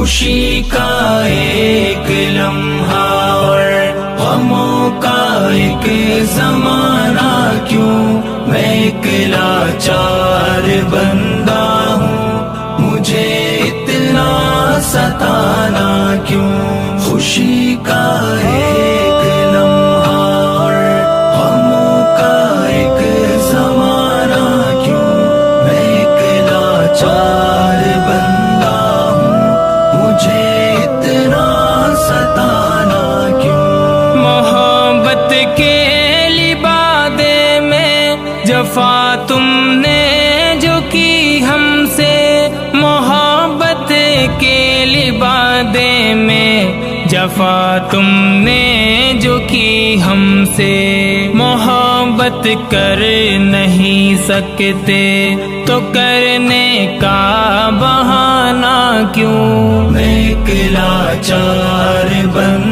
خوشی کا ایک لمحہ اور غموں کا ایک زمانہ کیوں، میں ایک لاچار بندہ ہوں، مجھے اتنا ستانا کیوں۔ خوشی کا ایک لمحہ اور غموں کا ایک زمانہ کیوں، میں ایک لاچار بندہ ہوں، مجھے اتنا ستانا کیوں۔ محبت کے لبادے میں جفا تم نے جو کی ہم سے، محبت کے لبادے میں جفا تم نے جو کی ہم سے، محبت کر نہیں سکتے تو کرنے کا بہانہ کیوں۔ میں ایک لاچار بندہ